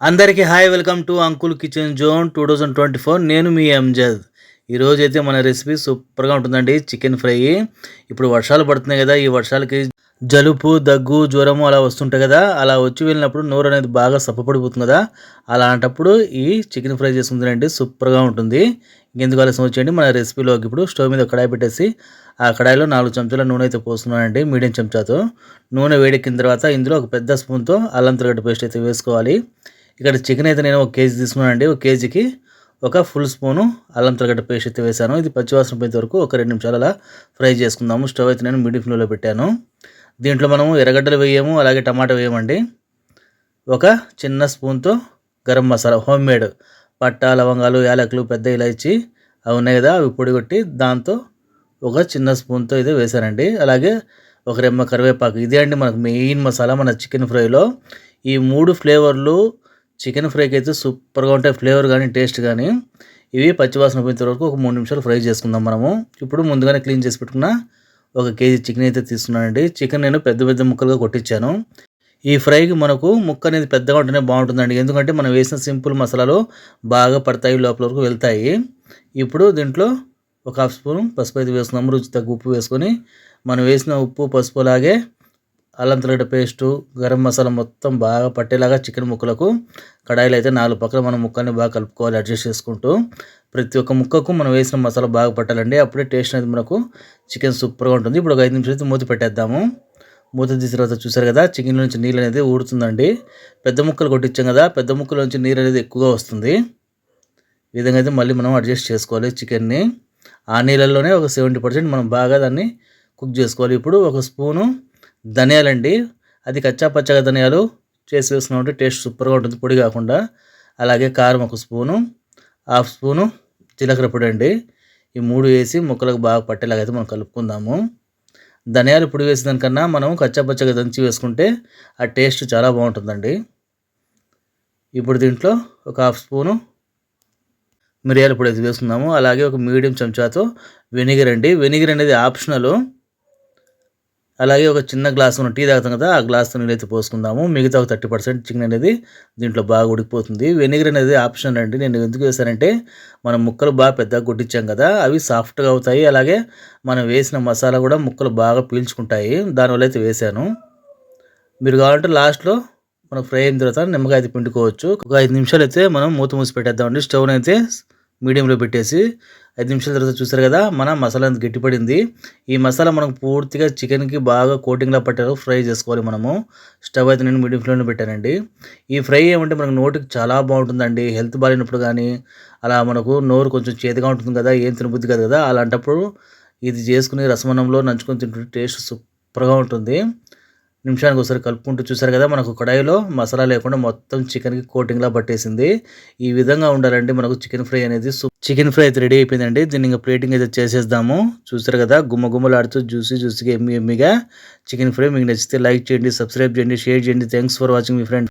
అందరికీ hi, welcome to uncle kitchen zone 2024. నేను మీ ఎంజద్. ఈరోజైతే మన రెసిపీ సూపర్గా ఉంటుందండి, చికెన్ ఫ్రై. ఇప్పుడు వర్షాలు పడుతున్నాయి కదా, ఈ వర్షాలకి జలుబు, దగ్గు, జ్వరము అలా వస్తుంటాయి కదా. అలా వచ్చి వెళ్ళినప్పుడు నోరు అనేది బాగా సప్పపడిపోతుంది కదా. అలాంటప్పుడు ఈ చికెన్ ఫ్రై చేసుకుంటారండి, సూపర్గా ఉంటుంది. ఇంకెందుకు ఆలస్యం వచ్చేయండి మన రెసిపీలోకి. ఇప్పుడు స్టవ్ మీద కడాయి పెట్టేసి ఆ కడాయిలో 4 చెంచాల నూనె అయితే పోస్తున్నానండి, మీడియం చెంచాతో. నూనె వేడెక్కిన తర్వాత ఇందులో ఒక పెద్ద స్పూన్తో అల్లం తెల్లగడ్డ పేస్ట్ అయితే వేసుకోవాలి. ఇక్కడ చికెన్ అయితే నేను 1 కేజీ తీసుకున్నానండి. 1 కేజీకి ఒక ఫుల్ స్పూను అల్లం తెల్లగడ్డ పేస్ట్ అయితే వేసాను. ఇది పచ్చివాసన పోయేంత వరకు ఒక 2 నిమిషాలు అలా ఫ్రై చేసుకుందాము. స్టవ్ అయితే నేను మీడియం ఫ్లేమ్లో పెట్టాను. దీంట్లో మనము ఎర్రగడ్డలు వేయము, అలాగే టమాటా వేయమండి. ఒక చిన్న స్పూన్తో గరం మసాలా హోమ్ మేడ్ పట్ట, లవంగాలు, యాలకులు, పెద్ద ఇలాచి అవి ఉన్నాయి కదా, అవి పొడి కొట్టి దాంతో ఒక చిన్న స్పూన్తో అయితే వేసానండి. అలాగే ఒక రెమ్మ కరివేపాకు. ఇదే అండి మనకు మెయిన్ మసాలా మన చికెన్ ఫ్రైలో. ఈ 3 ఫ్లేవర్లు చికెన్ ఫ్రైకి అయితే సూపర్గా ఉంటాయి, ఫ్లేవర్ కానీ టేస్ట్ కానీ. ఇవి పచ్చివాసన పోయేంత వరకు ఒక 3 నిమిషాలు ఫ్రై చేసుకుందాం మనము. ఇప్పుడు ముందుగానే క్లీన్ చేసి పెట్టుకున్న 1 కేజీ చికెన్ అయితే తీసుకున్నానండి. చికెన్ నేను పెద్ద పెద్ద ముక్కలుగా కొట్టించాను. ఈ ఫ్రైకి మనకు ముక్క అనేది పెద్దగా ఉంటేనే బాగుంటుందండి, ఎందుకంటే మనం వేసిన సింపుల్ మసాలాలు బాగా పడతాయి, లోపల వరకు వెళ్తాయి. ఇప్పుడు దీంట్లో ఒక హాఫ్ స్పూన్ పసుపు అయితే వేసుకున్నాము. రుచి తగ్గ ఉప్పు వేసుకొని మనం వేసిన ఉప్పు, పసుపు, అలాగే అల్లం తెల్లగడ్డ పేస్టు, గరం మసాలా మొత్తం బాగా పట్టేలాగా చికెన్ ముక్కలకు కడాయిలో అయితే 4 పక్కల మనం ముక్కల్ని బాగా కలుపుకోవాలి, అడ్జస్ట్ చేసుకుంటూ. ప్రతి ఒక్క ముక్కకు మనం వేసిన మసాలా బాగా పట్టాలండి, అప్పుడే టేస్ట్ అనేది మనకు చికెన్ సూపర్గా ఉంటుంది. ఇప్పుడు ఒక 5 నిమిషాలు అయితే మూత పెట్టేద్దాము. మూత తీసిన తర్వాత చూసారు కదా, చికెన్ నుంచి నీళ్ళు అనేది ఊడుతుందండి. పెద్ద ముక్కలు కొట్టించాం కదా, పెద్ద ముక్కల నుంచి నీరు అనేది ఎక్కువగా వస్తుంది. ఈ విధంగా అయితే మళ్ళీ మనం అడ్జస్ట్ చేసుకోవాలి చికెన్ని. ఆ నీళ్ళల్లోనే ఒక 70% మనం బాగా దాన్ని కుక్ చేసుకోవాలి. ఇప్పుడు ఒక స్పూను ధనియాలండి, అది కచ్చా పచ్చగా ధనియాలు చేసి వేసుకున్నామంటే టేస్ట్ సూపర్గా ఉంటుంది, పొడి కాకుండా. అలాగే కారం 1 స్పూను, హాఫ్ స్పూను జీలకర్ర పొడి అండి. ఈ 3 వేసి ముక్కలకు బాగా పట్టేలాగా అయితే మనం కలుపుకుందాము. ధనియాలు పొడి వేసేదానికన్నా మనం కచ్చా పచ్చగా దంచి వేసుకుంటే ఆ టేస్ట్ చాలా బాగుంటుందండి. ఇప్పుడు దీంట్లో ఒక హాఫ్ స్పూను మిరియాల పొడి అయితే వేసుకుందాము. అలాగే ఒక మీడియం చెంచాతో వెనిగర్ అండి. వెనిగర్ అనేది ఆప్షనల్. అలాగే ఒక చిన్న గ్లాస్ మనం టీ తాగుతాం కదా, ఆ గ్లాస్తో నీళ్ళైతే పోసుకుందాము. మిగతా ఒక 30% చికెన్ అనేది దీంట్లో బాగా ఉడికిపోతుంది. వెనిగర్ అనేది ఆప్షనల్ అండి. నేను ఎందుకు వేసానంటే మనం ముక్కలు బాగా పెద్దగా కొట్టించాం కదా, అవి సాఫ్ట్గా అవుతాయి. అలాగే మనం వేసిన మసాలా కూడా ముక్కలు బాగా పీల్చుకుంటాయి, దానివల్ల అయితే వేసాను. మీరు కావాలంటే లాస్ట్లో మనం ఫ్రై అయిన తర్వాత నిమ్మకాయ అయితే పిండుకోవచ్చు. ఒక 5 నిమిషాలు అయితే మనం మూత మూసి పెట్టేద్దామండి. స్టవ్ని అయితే మీడియంలో పెట్టేసి 5 నిమిషాల తర్వాత చూసారు కదా, మన మసాలా అంత గట్టిపడింది. ఈ మసాలా మనకు పూర్తిగా చికెన్కి బాగా కోటింగ్లా పట్టారు ఫ్రై చేసుకోవాలి మనము. స్టవ్ అయితే నేను మీడియం ఫ్లేమ్లో పెట్టానండి. ఈ ఫ్రై ఏమంటే మనకు నోటికి చాలా బాగుంటుందండి. హెల్త్ బాగాలేనప్పుడు కానీ, అలా మనకు నోరు కొంచెం చేదుగా ఉంటుంది కదా, ఏం తినబుద్ధి కాదు కదా, అలాంటప్పుడు ఇది చేసుకుని రసమన్నంలో నంచుకొని తింటుంటే టేస్ట్ సూపర్గా ఉంటుంది. నిమిషానికి ఒకసారి కలుపుకుంటూ చూసారు కదా, మనకు కడాయిలో మసాలా లేకుండా మొత్తం చికెన్కి కోటింగ్లా పట్టేసింది. ఈ విధంగా ఉండాలండి మనకు చికెన్ ఫ్రై అనేది. చికెన్ ఫ్రై అయితే రెడీ అయిపోయిందండి. దీన్ని ఇంకా ప్లేటింగ్ అయితే చేసేద్దాము. చూసారు కదా, గుమ్మగుమ్మలాడుతూ జ్యూసీగా ఎమ్మిగా చికెన్ ఫ్రై. మీకు నచ్చితే లైక్ చేయండి, సబ్స్క్రైబ్ చేయండి, షేర్ చేయండి. Thanks for watching me friend.